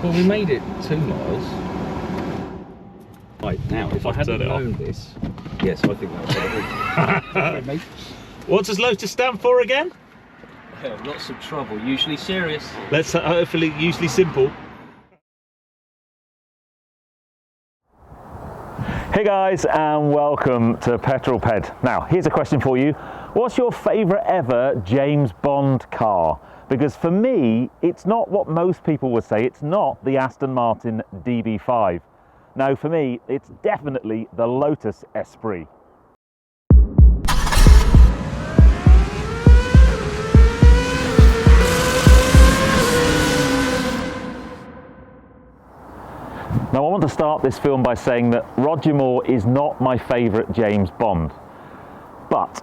Well, we made it 2 miles. Right, now, if I hadn't known this... Yes, I think that's what it is. What does Lotus stand for again? Lots of trouble, usually serious. Let's hopefully usually simple. Hey guys, and welcome to Petrol Ped. Now, here's a question for you. What's your favourite ever James Bond car? Because for me, it's not what most people would say. It's not the Aston Martin DB5. No, for me, it's definitely the Lotus Esprit. Now, I want to start this film by saying that Roger Moore is not my favourite James Bond. But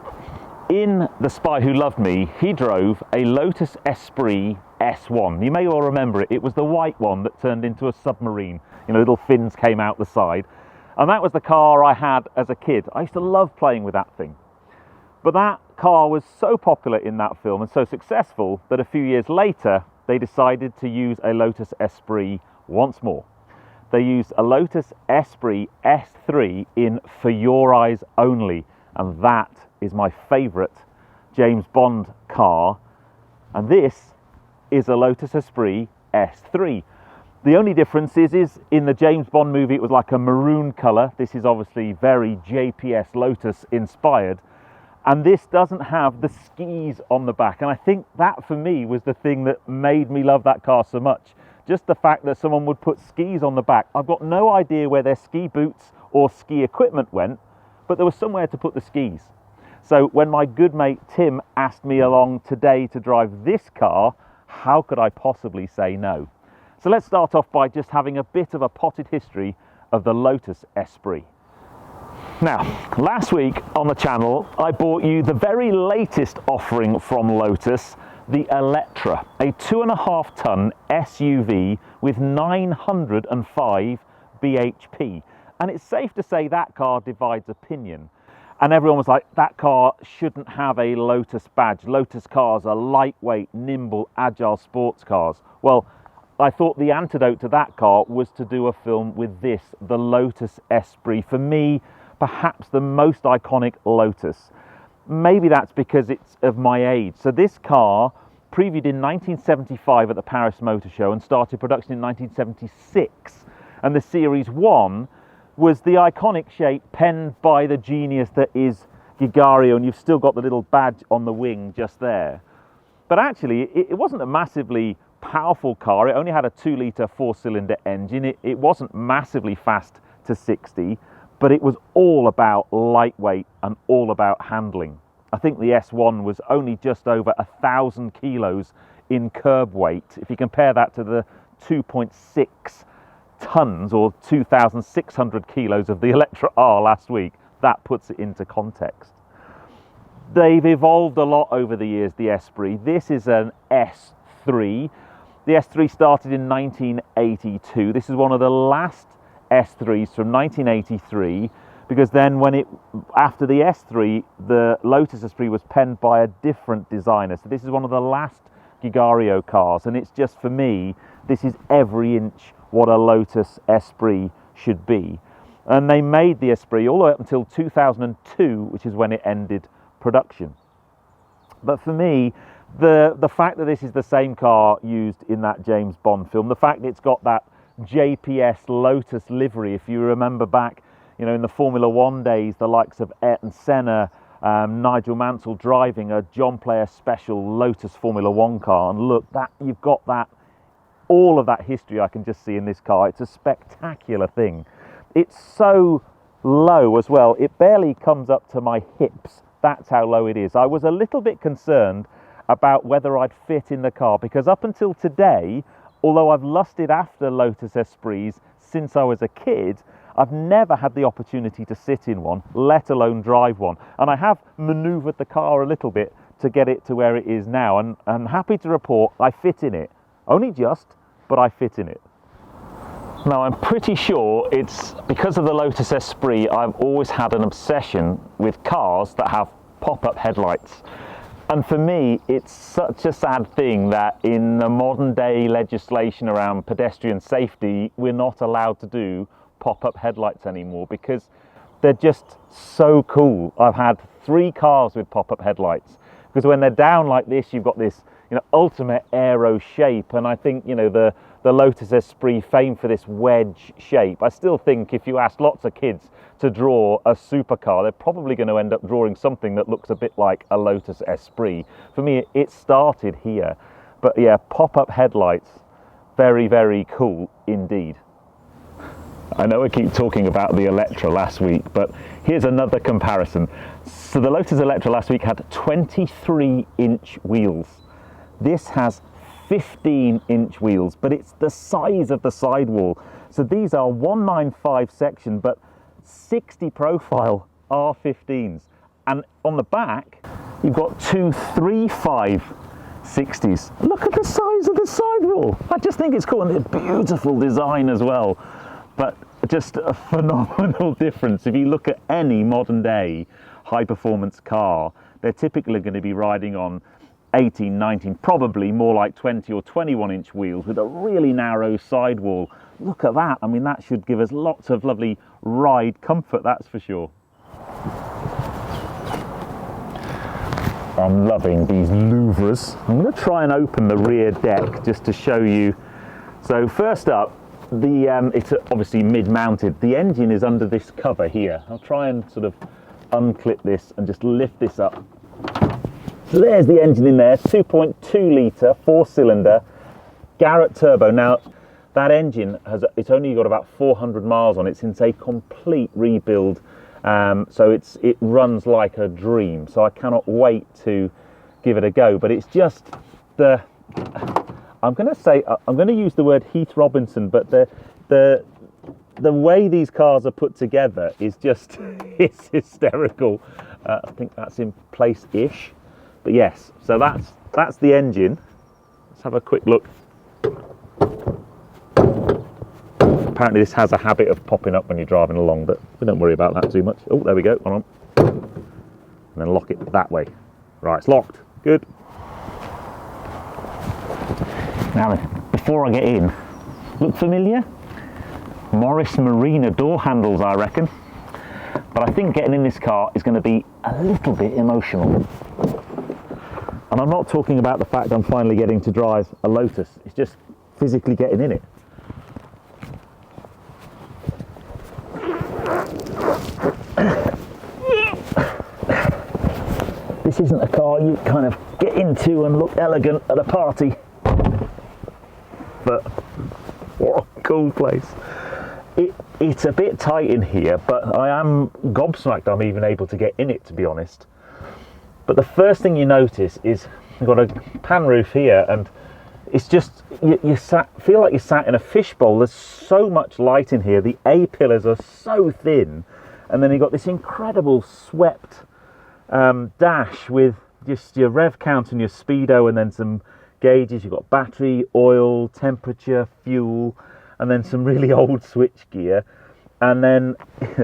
in The Spy Who Loved Me, he drove a Lotus Esprit S1. You may all remember it. It was the white one that turned into a submarine. You know, little fins came out the side. And that was the car I had as a kid. I used to love playing with that thing. But that car was so popular in that film and so successful that a few years later, they decided to use a Lotus Esprit once more. They used a Lotus Esprit S3 in For Your Eyes Only. And that is my favourite James Bond car. And this is a Lotus Esprit S3. The only difference is in the James Bond movie, it was like a maroon colour. This is obviously very JPS Lotus inspired. And this doesn't have the skis on the back. And I think that for me was the thing that made me love that car so much. Just the fact that someone would put skis on the back. I've got no idea where their ski boots or ski equipment went, but there was somewhere to put the skis. So when my good mate Tim asked me along today to drive this car, how could I possibly say no? So let's start off by just having a bit of a potted history of the Lotus Esprit. Now, last week on the channel, I brought you the very latest offering from Lotus, the Electra, a 2.5 ton SUV with 905 bhp. And it's safe to say that car divides opinion. And everyone was like, that car shouldn't have a Lotus badge. Lotus cars are lightweight, nimble, agile sports cars. Well, I thought the antidote to that car was to do a film with this, the Lotus Esprit. For me, perhaps the most iconic Lotus. Maybe that's because it's of my age. So this car previewed in 1975 at the Paris Motor Show and started production in 1976. And the Series 1 was the iconic shape penned by the genius that is Gigario, and you've still got the little badge on the wing just there. But actually, it wasn't a massively powerful car. It only had a 2-litre 4-cylinder engine. It wasn't massively fast to 60, but it was all about lightweight and all about handling. I think the S1 was only just over 1,000 kilos in curb weight. If you compare that to the 2.6 tons or 2,600 kilos of the Electra R last week, that puts it into context. They've evolved a lot over the years, the Esprit. This is an S3. The S3 started in 1982. This is one of the last S3s from 1983, because then after the S3, the Lotus Esprit was penned by a different designer. So this is one of the last Gigario cars, and it's just, for me, this is every inch what a Lotus Esprit should be. And they made the Esprit all the way up until 2002, which is when it ended production. But for me, the fact that this is the same car used in that James Bond film, the fact that it's got that JPS Lotus livery, if you remember back, you know, in the Formula One days, the likes of Ayrton Senna, Nigel Mansell driving a John Player special Lotus Formula One car, and look, that you've got that, all of that history I can just see in this car. It's a spectacular thing. It's so low as well, it barely comes up to my hips. That's how low it is. I was a little bit concerned about whether I'd fit in the car, because up until today, although I've lusted after Lotus Esprits since I was a kid, I've never had the opportunity to sit in one, let alone drive one. And I have manoeuvred the car a little bit to get it to where it is now, and I'm happy to report I fit in it. Only just, but I fit in it. Now, I'm pretty sure it's because of the Lotus Esprit, I've always had an obsession with cars that have pop-up headlights. And for me, it's such a sad thing that in the modern day legislation around pedestrian safety, we're not allowed to do pop-up headlights anymore because they're just so cool. I've had 3 cars with pop-up headlights because when they're down like this, you've got this, you know, ultimate aero shape. And I think, you know, the Lotus Esprit famed for this wedge shape. I still think if you ask lots of kids to draw a supercar, they're probably going to end up drawing something that looks a bit like a Lotus Esprit. For me, it started here. But yeah, pop-up headlights, very, very cool indeed. I know I keep talking about the Electra last week, but here's another comparison. So the Lotus Electra last week had 23-inch wheels. This has 15-inch wheels, but it's the size of the sidewall. So these are 195 section, but 60 profile R15s. And on the back, you've got 2 3.5 60s. Look at the size of the sidewall. I just think it's cool, and a beautiful design as well. But just a phenomenal difference. If you look at any modern day high performance car, they're typically going to be riding on 18, 19, probably more like 20 or 21-inch wheels with a really narrow sidewall. Look at that. I mean, that should give us lots of lovely ride comfort, that's for sure. I'm loving these louvres. I'm going to try and open the rear deck just to show you. So first up, it's obviously mid-mounted. The engine is under this cover here. I'll try and sort of unclip this and just lift this up. So there's the engine in there, 2.2 litre, 4-cylinder, Garrett turbo. Now, that engine it's only got about 400 miles on it since a complete rebuild. So it runs like a dream. So I cannot wait to give it a go. But it's just I'm going to use the word Heath Robinson, but the way these cars are put together is just, it's hysterical. I think that's in place-ish. But yes, so that's the engine. Let's have a quick look. Apparently this has a habit of popping up when you're driving along, but we don't worry about that too much. Oh, there we go, hold on. And then lock it that way. Right, it's locked, good. Now then, before I get in, look familiar? Morris Marina door handles, I reckon. But I think getting in this car is going to be a little bit emotional. And I'm not talking about the fact I'm finally getting to drive a Lotus, it's just physically getting in it. This isn't a car you kind of get into and look elegant at a party. But what a cool place. It's a bit tight in here, but I am gobsmacked I'm even able to get in it, to be honest. But the first thing you notice is you've got a pan roof here, and it's just, feel like you're sat in a fishbowl. There's so much light in here. The A-pillars are so thin. And then you've got this incredible swept dash with just your rev count and your speedo, and then some gauges. You've got battery, oil, temperature, fuel, and then some really old switch gear. And then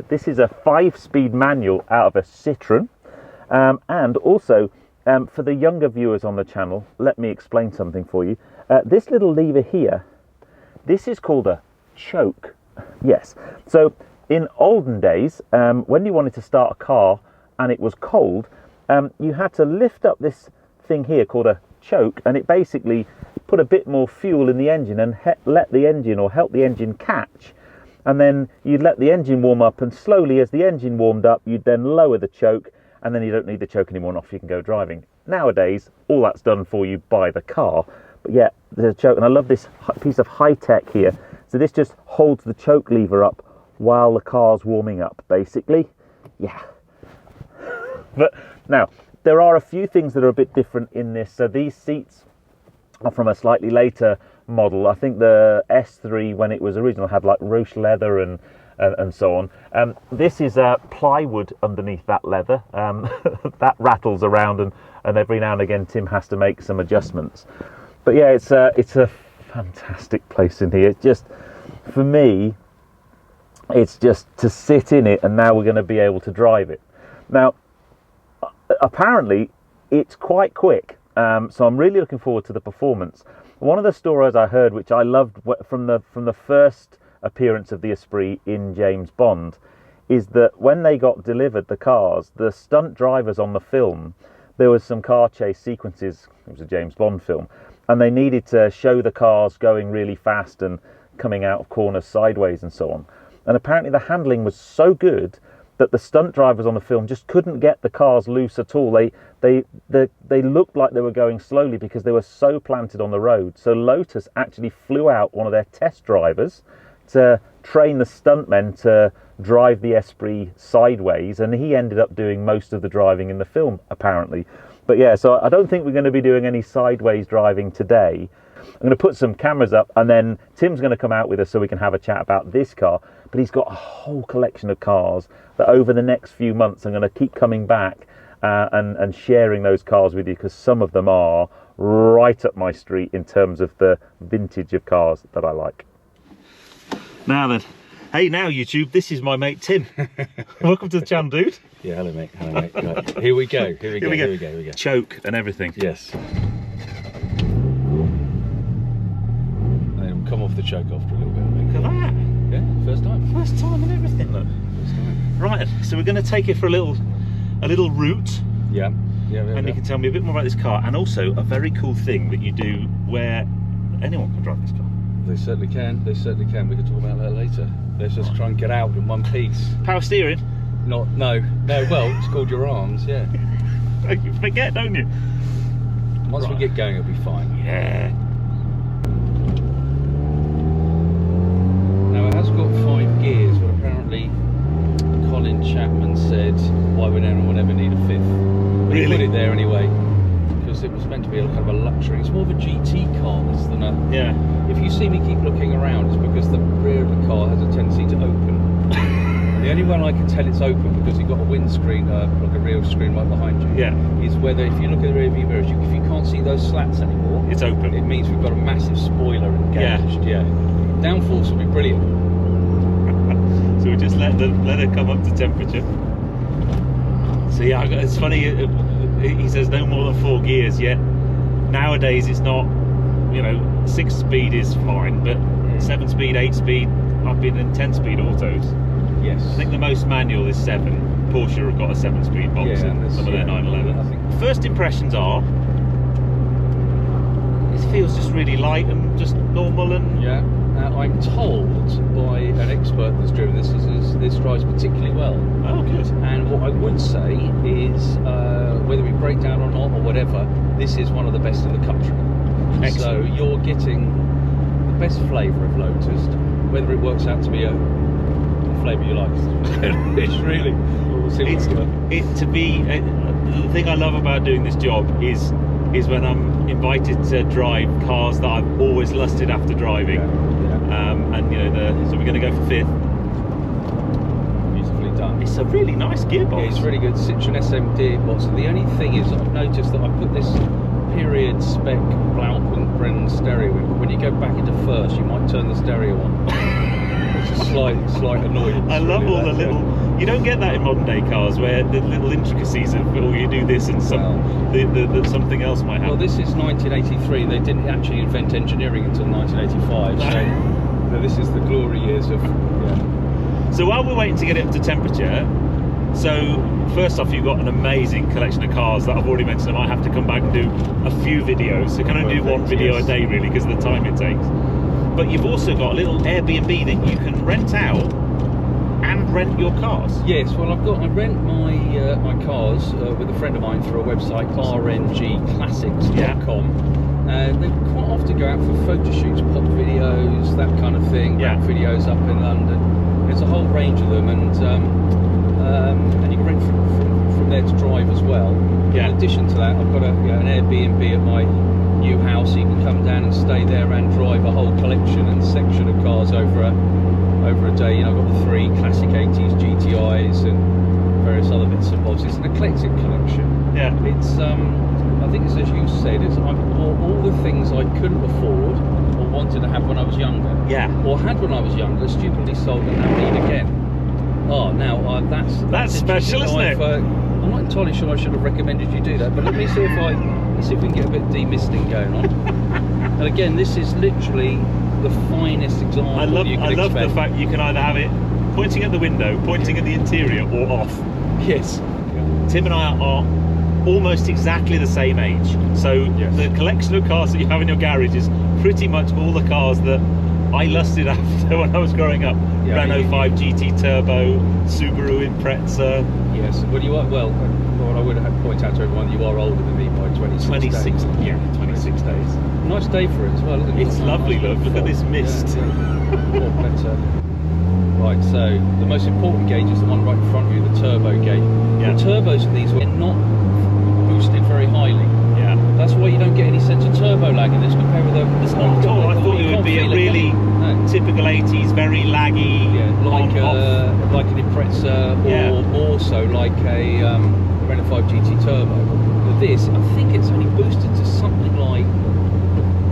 this is a 5-speed manual out of a Citroen. And also, for the younger viewers on the channel, let me explain something for you. This little lever here, this is called a choke. Yes. So in olden days, when you wanted to start a car and it was cold, you had to lift up this thing here called a choke, and it basically put a bit more fuel in the engine and let the engine, or help the engine catch. And then you'd let the engine warm up, and slowly as the engine warmed up, you'd then lower the choke, and then you don't need the choke anymore, and off you can go driving. Nowadays, all that's done for you by the car. But yeah, there's a choke, and I love this piece of high tech here. So this just holds the choke lever up while the car's warming up, basically. Yeah. But now, there are a few things that are a bit different in this. So these seats are from a slightly later model. I think the S3, when it was original, had like ruche leather and so on. This is plywood underneath that leather. That rattles around, and every now and again Tim has to make some adjustments. But yeah, it's a fantastic place in here. It's just, for me, it's just to sit in it, and now we're going to be able to drive it. Now, apparently, it's quite quick. So I'm really looking forward to the performance. One of the stories I heard, which I loved from the first appearance of the Esprit in James Bond, is that when they got delivered the cars, the stunt drivers on the film, there was some car chase sequences. It was a James Bond film, and they needed to show the cars going really fast and coming out of corners sideways and so on. And apparently the handling was so good that the stunt drivers on the film just couldn't get the cars loose at all. They looked like they were going slowly because they were so planted on the road. So Lotus actually flew out one of their test drivers to train the stuntmen to drive the Esprit sideways, and he ended up doing most of the driving in the film, apparently. But yeah, so I don't think we're going to be doing any sideways driving today. I'm going to put some cameras up, and then Tim's going to come out with us so we can have a chat about this car. But he's got a whole collection of cars that over the next few months I'm going to keep coming back and sharing those cars with you, because some of them are right up my street in terms of the vintage of cars that I like. Now then, hey now YouTube, this is my mate Tim. Welcome to the channel, dude. Yeah, hello mate, hello mate. Right. Here we go, here we go. Choke and everything. Yes. Come off the choke after a little bit. Look at that. Yeah, first time. First time and everything, look. First time. Right, so we're going to take it for a little route. Yeah. And you can tell me a bit more about this car, and also a very cool thing that you do where anyone can drive this car. They certainly can, we can talk about that later. Let's just try and get out in one piece. Power steering? No, well, it's called your arms, yeah. You forget, don't you? Once we get going, it'll be fine. Yeah. Now it has got 5 gears, but apparently Colin Chapman said, why would anyone ever need a 5th? But he put it there anyway, because it was meant to be a kind of a luxury. It's more of a GT car this than a... Yeah. If you see me keep looking around, it's because the rear of the car has a tendency to open. The only one I can tell it's open, because you've got a windscreen, like a rear screen right behind you, yeah, is whether if you look at the rear view mirrors, if you can't see those slats anymore, it's open. It means we've got a massive spoiler engaged. Yeah. Downforce will be brilliant. So we just let her come up to temperature. So yeah, it's funny. He says no more than 4 gears yet. Nowadays it's not. 6-speed is fine, but 7-speed, 8-speed. I've been in 10-speed autos. Yes. I think the most manual is 7. Porsche have got a 7-speed box in some of their 911. I think. First impressions are, it feels just really light and just normal and... Yeah. I'm told by an expert that's driven this drives particularly well. Oh, good. And what I would say is, whether we break down or not or whatever, this is one of the best in the country. Excellent. So you're getting the best flavour of Lotus. Whether it works out to be a flavour you like, it's really. The thing I love about doing this job is when I'm invited to drive cars that I've always lusted after driving. Yeah. So we're going to go for 5th. Beautifully done. It's a really nice gearbox. Yeah, it's really good. Citroen SM gearbox. And the only thing is, I've noticed that I put this period spec Blaupunkt stereo in, but when you go back into first, you might turn the stereo on. It's a slight annoyance. I love all the little. You don't get that in modern day cars, where the little intricacies of, oh, you do this and something else might happen. Well, this is 1983. They didn't actually invent engineering until 1985. So this is the glory years of. Yeah. So while we're waiting to get it up to temperature, so first off, you've got an amazing collection of cars that I've already mentioned. I might have to come back and do a few videos. So can only do one video a day really, because of the time it takes. But you've also got a little Airbnb that you can rent out and rent your cars. Yes, well I rent my my cars with a friend of mine through a website, rngclassics.com. And they quite often go out for photo shoots, pop videos, that kind of thing. Yeah. Videos up in London. There's a whole range of them, and you can rent from there to drive as well. Yeah. In addition to that, I've got an Airbnb at my new house. You can come down and stay there and drive a whole collection and section of cars over a day. I've got the 3 classic 80s GTIs and various other bits and bobs. It's an eclectic collection. Yeah. It's I think it's as you said. I bought all the things I couldn't afford or wanted to have when I was younger. Yeah. Or had when I was younger, stupidly sold and now need again. Oh, now that's special, isn't it? I'm not entirely sure I should have recommended you do that, but let's see if we can get a bit of demisting going on. And again, this is literally the finest example. I love the fact you can either have it pointing at the window, pointing at the interior, or off. Yes. Tim and I are almost exactly the same age, so the collection of cars that you have in your garage is pretty much all the cars that I lusted after when I was growing up. Renault 5 GT Turbo, Subaru Impreza. Yes, well you are, well I would have point out to everyone, you are older than me by 26 days. Yeah, 26 days. Nice day for it as well, isn't it? It's lovely, nice look at this mist. What better? Right, so the most important gauge is the one right in front of you, the turbo gauge. The turbos of these were not boosted very highly. Yeah. That's why you don't get any sense of turbo lag in this compared with it's not at all. I thought it would be a really typical 80s, very laggy. Yeah, like an Impreza, or also like a Renault 5 GT Turbo. But this, I think it's only boosted to something like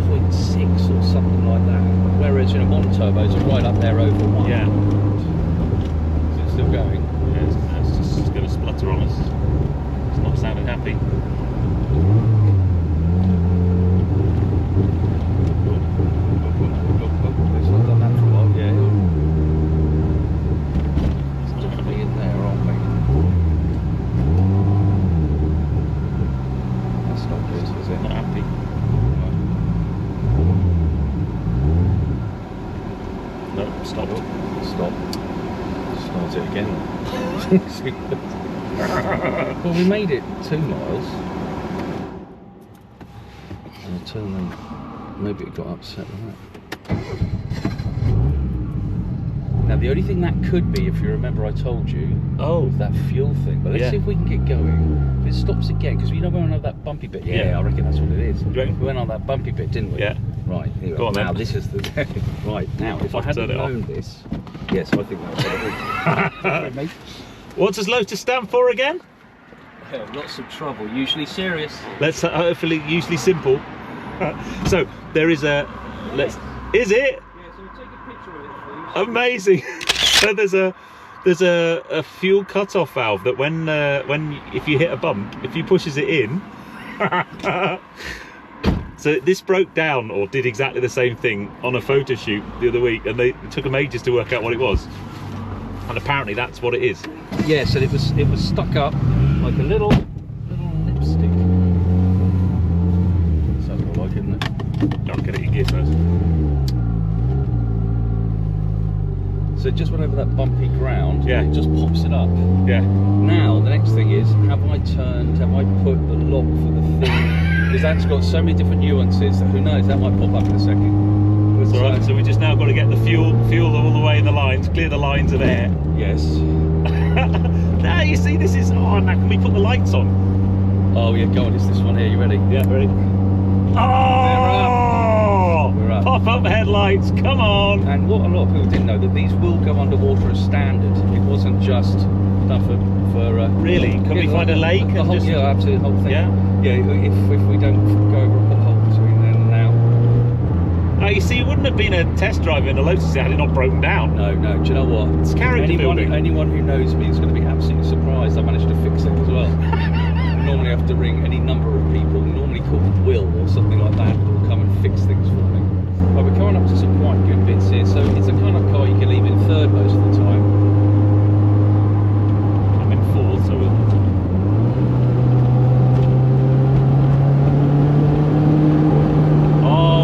0.6 or something like that. Whereas modern turbos are right up there over 1. Yeah. Is it still going? Yeah, it's just going to splutter on us. It's not sounding happy. It's not done that for a while. Yeah. It's definitely in there, aren't we? That's not good, is it? Not happy. No, stop. Stop. Start it again. Well, we made it 2 miles. And I turned them. Maybe it got upset with that. Now, the only thing that could be, if you remember, I told you, that fuel thing. But let's see if we can get going. If it stops again, because we know we went on that bumpy bit. Yeah, I reckon that's what it is. We went on that bumpy bit, didn't we? Yeah. Right, here Go on, now then. This is the right now. If I hadn't known this, yes, I think that's what it is. What does Lotus stand for again? Lots of trouble, usually serious. Let's hopefully usually simple. So there is a is it? Yeah, so we'll take a picture of it, please. Amazing. So there's a fuel cut-off valve that when if you hit a bump, if you pushes it in. So this broke down, or did exactly the same thing on a photo shoot the other week, and it took them ages to work out what it was. And apparently that's what it is. Yes, and it was stuck up like a little lipstick. Sounds more like, isn't it? Don't get it in gear first. So it just went over that bumpy ground. Yeah. It just pops it up. Yeah. Now the next thing is, have I put the lock for the thing? Because that's got so many different nuances that who knows, that might pop up in a second. That's all right. So we just now got to get the fuel all the way in the lines, clear the lines of air. Yes. Now you see, this is. Oh, now can we put the lights on? Oh yeah, go on. It's this one here. You ready? Yeah, ready. Oh! We're up. Pop up headlights. Come on. And what a lot of people didn't know, that these will go underwater as standard. It wasn't just done for really? Can we find a lake? The whole, yeah, absolutely, the whole thing. Yeah. Yeah. If we don't go over a pothole between then and now. You see, it wouldn't have been a test drive in a Lotus had it not broken down. No. Do you know what? It's character building. Anyone who knows me is going to be absolutely surprised I managed to fix it as well. I normally have to ring any number of people, normally called Will or something like that, who will come and fix things for me. But we're coming up to some quite good bits here, so it's a kind of car you can leave in third most of the time. I'm in fourth, so we'll...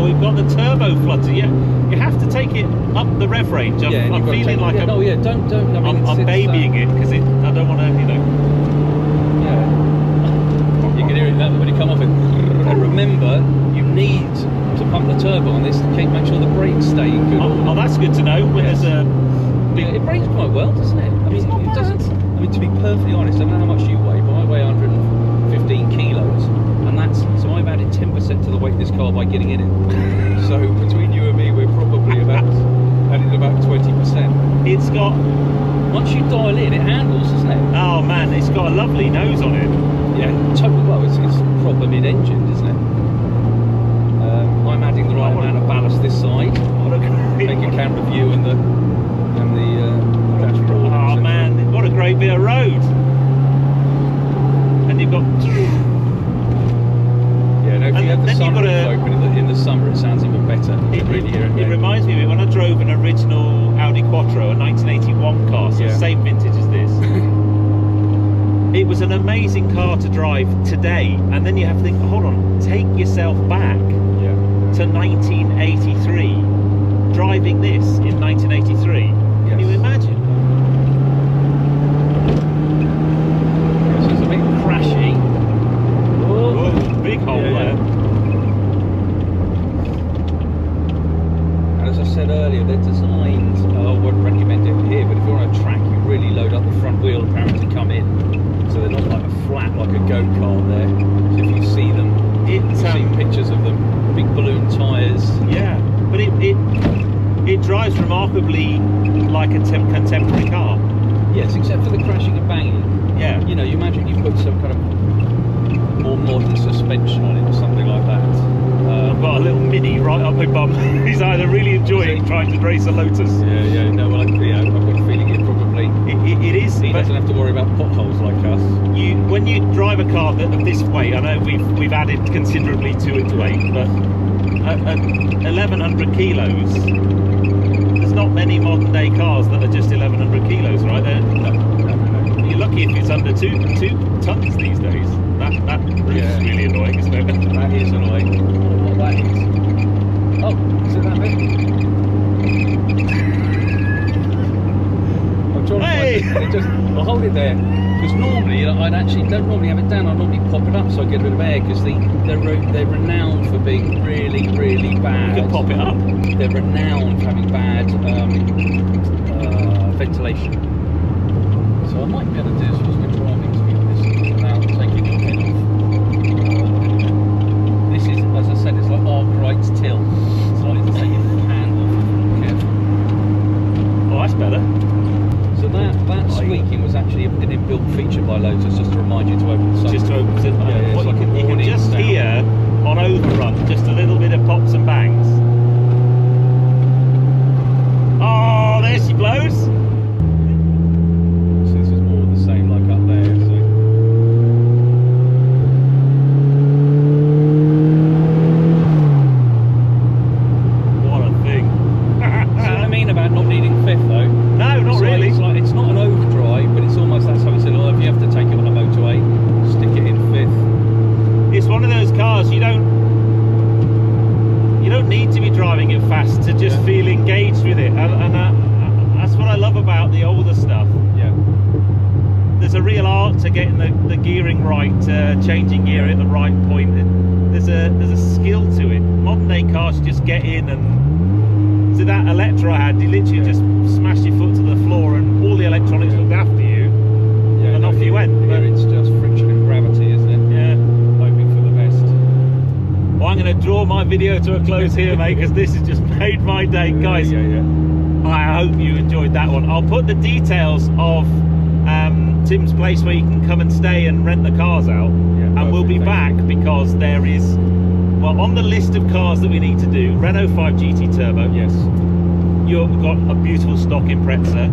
We've got the turbo flutter. Yeah, you have to take it up the rev range. I'm feeling like I'm. No, yeah, don't. I mean, I'm babying it because I don't want to, Yeah. You can hear it when it come off it. And remember, you need to pump the turbo on this to make sure the brakes stay in good order. Oh, that's good to know. When there's a big... it brakes quite well, doesn't it? I mean, it doesn't. I mean, to be perfectly honest, I don't know how much you weigh, but I weigh 115 kilos. So I've added 10% to the weight of this car by getting in it. So between you and me, we're probably added about 20%. It's got, once you dial in, it handles, doesn't it? Oh man, it's got a lovely nose on it. Yeah, totally. Well, it's proper mid-engine, isn't it? I'm adding the right amount of ballast this side. Take account of you and the dashboard. Oh man, what a great bit of road. really hear it. It reminds me of it when I drove an original Audi Quattro, a 1981 car, so Yeah. same vintage as this. It was an amazing car to drive today, and then you have to think, hold on, take yourself back Yeah. to 1983, driving this in 1983. Can you Yes. imagine? This is a bit crashy. Oh, big hole Yeah, there. And as I said earlier, they're designed, I wouldn't recommend it here, but if you're on a track, you really load up the front wheel apparently to come in. So they're not like a flat like a go-kart there. So if you see them, you've seen pictures of them, big balloon tyres. Yeah, but it drives remarkably like a contemporary car. Yes, except for the crashing and banging. Yeah. You know, you imagine you put some kind of more modern suspension on it or something like that. I've got a little mini right up my bum. He's either really enjoying trying to race a Lotus. Yeah, no, well, I've got a feeling it probably... It is. He but doesn't have to worry about potholes like us. when you drive a car of this weight, I know we've added considerably to its weight, but at 1,100 kilos, there's not many modern day cars that are just 1,100 kilos, right? No. You're lucky if it's under two tons these days. That is really annoying, isn't it? That is annoying. What that is? Oh, is it that bit? I'm trying to find it. I'll hold it there because normally I don't normally have it down. I normally pop it up so I get a bit of air because they're renowned for being really, really bad. You can pop it up. They're renowned for having bad ventilation. So I might be able to do this whilst we're driving, to be honest, without taking your head off. This is, as I said, it's like Arkwright's till. It's like to take your hand off. Careful. Oh, that's better. So that squeaking was actually an inbuilt feature by Lotus, just to remind you to open the sunroof. Just to open it. It's like a you can warning just sound. hear on overrun just a little bit of pops and bangs. Oh, there she blows. So this is more of the same like up there. So. What a thing. See what I mean about not needing fifth though? No, not really. It's not an overdrive, but it's almost that's how it said, oh, if you have to take it on a motorway, stick it in fifth. It's one of those cars you don't need to be driving it fast to just feel engaged with it, and that's what I love about the older stuff. Yeah. There's a real art to getting the gearing right, changing gear at the right point. There's a skill to it. Modern day cars just get in and so that Electra I had, you literally just smashed your foot to the floor and all the electronics looked after you, and off you went. Here it's just friction and gravity, isn't it? Yeah. Hoping for the best. Well, I'm going to draw my video to a close here, mate, because this has just made my day. Guys, I hope you enjoyed that one. I'll put the details of Tim's place where you can come and stay and rent the cars out, and we'll be back because there is, well, on the list of cars that we need to do, Renault 5 GT Turbo. Yes. You've got a beautiful stock Impreza.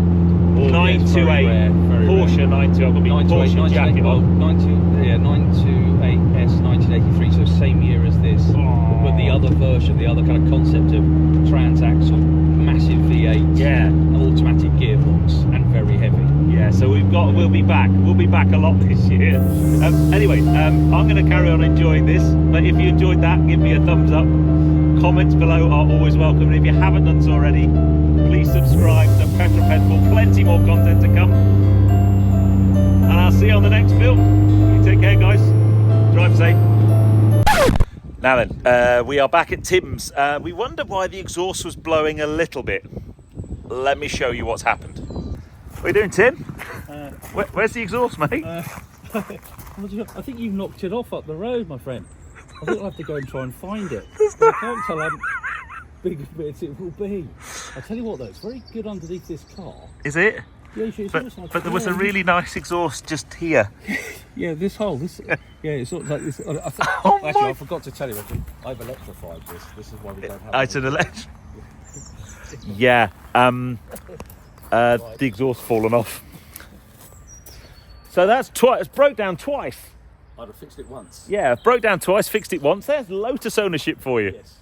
928 Porsche 92. I've got my Porsche jacket on. 928S 1983, so same year as this, but the other version, the other kind of concept of transaxle, massive V8, automatic gearbox, and very heavy. Yeah, so we'll be back a lot this year. Anyway, I'm going to carry on enjoying this, but if you enjoyed that, give me a thumbs up. Comments below are always welcome, and if you haven't done so already, please subscribe to Petrol Ped for plenty more content to come. And I'll see you on the next film. You take care, guys. Drive safe. Now then, we are back at Tim's. We wondered why the exhaust was blowing a little bit. Let me show you what's happened. What are you doing, Tim? Where's the exhaust, mate? I think you've knocked it off up the road, my friend. I think I'll have to go and try and find it. I can't tell how big bits it will be. I tell you what though, it's very good underneath this car. Is it? Yeah, it's like, but there was a really nice exhaust just here. Yeah, this hole, it's sort of like this. I forgot to tell you, I've electrified this. This is why we don't have It's an electric. Yeah, the exhaust's fallen off. So that's twice. It's broke down twice. I'd have fixed it once. Yeah, broke down twice, fixed it once. There's Lotus ownership for you. Yes.